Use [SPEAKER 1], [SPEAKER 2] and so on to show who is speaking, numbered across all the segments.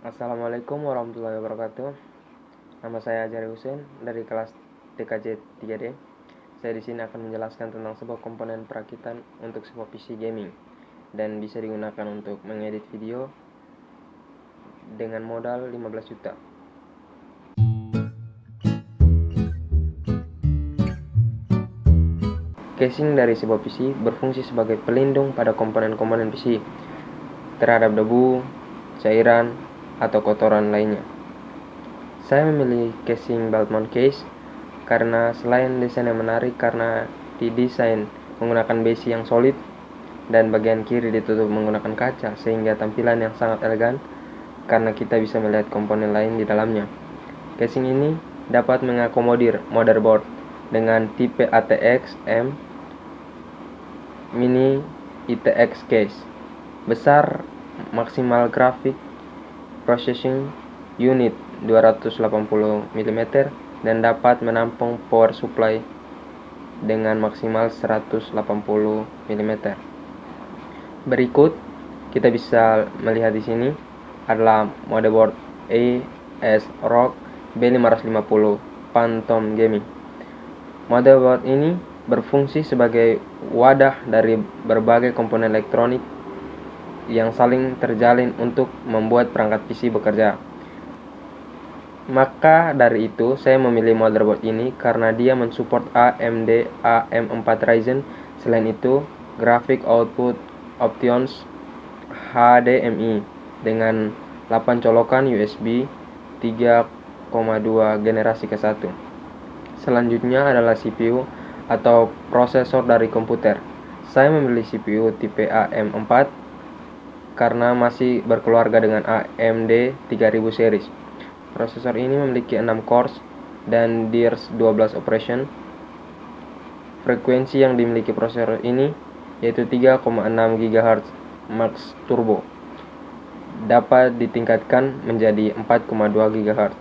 [SPEAKER 1] Assalamualaikum warahmatullahi wabarakatuh. Nama saya Ajari Hussein dari kelas TKJ 3D. Saya di sini akan menjelaskan tentang sebuah komponen perakitan untuk sebuah PC gaming dan bisa digunakan untuk mengedit video dengan modal 15 juta. Casing dari sebuah PC berfungsi sebagai pelindung pada komponen-komponen PC terhadap debu, cairan, atau kotoran lainnya. Saya memilih casing belt mount case karena selain desain yang menarik karena didesain menggunakan besi yang solid dan bagian kiri ditutup menggunakan kaca sehingga tampilan yang sangat elegan karena kita bisa melihat komponen lain di dalamnya. Casing ini dapat mengakomodir motherboard dengan tipe ATX M Mini ITX case, besar maksimal graphic processing unit 280 mm dan dapat menampung power supply dengan maksimal 180 mm. Berikut kita bisa melihat di sini adalah motherboard ASRock B550 Phantom Gaming. Motherboard ini berfungsi sebagai wadah dari berbagai komponen elektronik yang saling terjalin untuk membuat perangkat PC bekerja. Maka dari itu, saya memilih motherboard ini karena dia mensupport AMD AM4 Ryzen. Selain itu, Graphic Output Options HDMI dengan 8 colokan USB 3,2 generasi ke-1. Selanjutnya adalah CPU atau prosesor dari komputer. Saya memilih CPU tipe AM4 karena masih berkeluarga dengan AMD 3000 series. Prosesor ini memiliki 6 cores dan DIRS 12 operation. Frekuensi yang dimiliki prosesor ini yaitu 3,6 GHz max turbo. Dapat ditingkatkan menjadi 4,2 GHz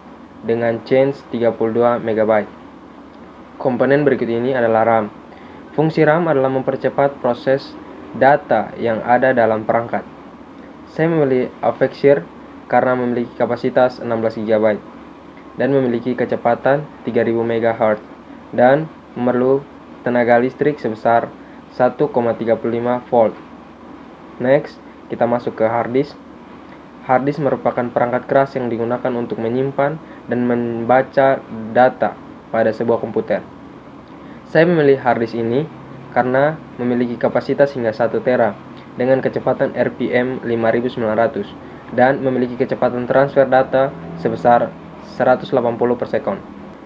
[SPEAKER 1] dengan change 32 MB. Komponen berikut ini adalah RAM. Fungsi RAM adalah mempercepat proses data yang ada dalam perangkat. Saya memilih Avexir karena memiliki kapasitas 16 GB dan memiliki kecepatan 3000 MHz dan memerlukan tenaga listrik sebesar 1,35 volt. Next, kita masuk ke hard disk. Hard disk merupakan perangkat keras yang digunakan untuk menyimpan dan membaca data pada sebuah komputer. Saya memilih hard disk ini karena memiliki kapasitas hingga 1 tera dengan kecepatan RPM 5900 dan memiliki kecepatan transfer data sebesar 180 per second.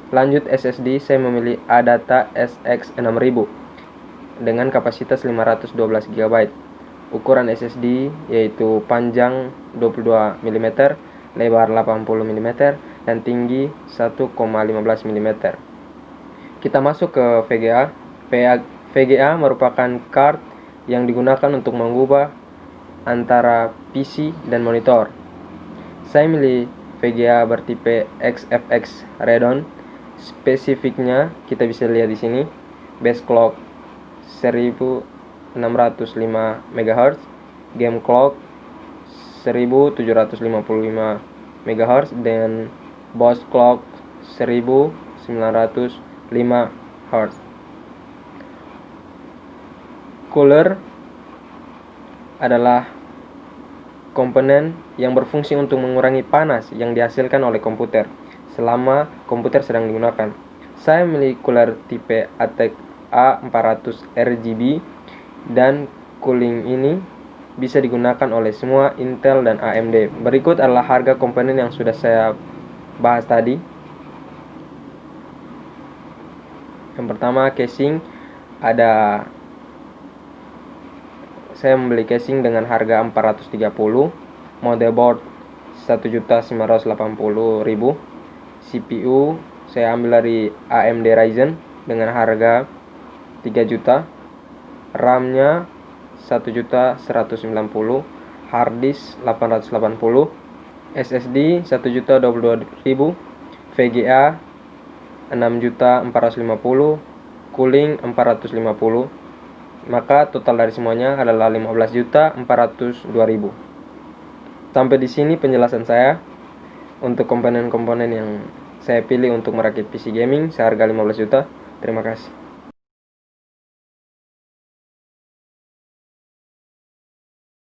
[SPEAKER 1] Lanjut SSD, saya memilih ADATA SX6000 dengan kapasitas 512 GB. Ukuran SSD yaitu panjang 22 mm, lebar 80 mm, dan tinggi 1,15 mm. Kita masuk ke VGA. VGA merupakan card yang digunakan untuk mengubah antara PC dan monitor. Saya milih VGA bertipe XFX Radeon. Spesifiknya kita bisa lihat di sini. Base clock 1605 MHz, game clock 1755 MHz dan boss clock 1905 Hz. Cooler adalah komponen yang berfungsi untuk mengurangi panas yang dihasilkan oleh komputer selama komputer sedang digunakan. Saya memilih cooler tipe ATEC A400 RGB dan cooling ini bisa digunakan oleh semua Intel dan AMD. Berikut adalah harga komponen yang sudah saya bahas tadi. Yang pertama, casing. Saya membeli casing dengan harga 430, motherboard 1.980.000, CPU saya ambil dari AMD Ryzen dengan harga 3 juta, RAM-nya 1.190, hard disk 880, SSD 1.022.000, VGA 6.450, cooling 450. Maka total dari semuanya adalah 15.402.000. Sampai di sini penjelasan saya untuk komponen-komponen yang saya pilih untuk merakit PC gaming seharga 15 juta. Terima kasih.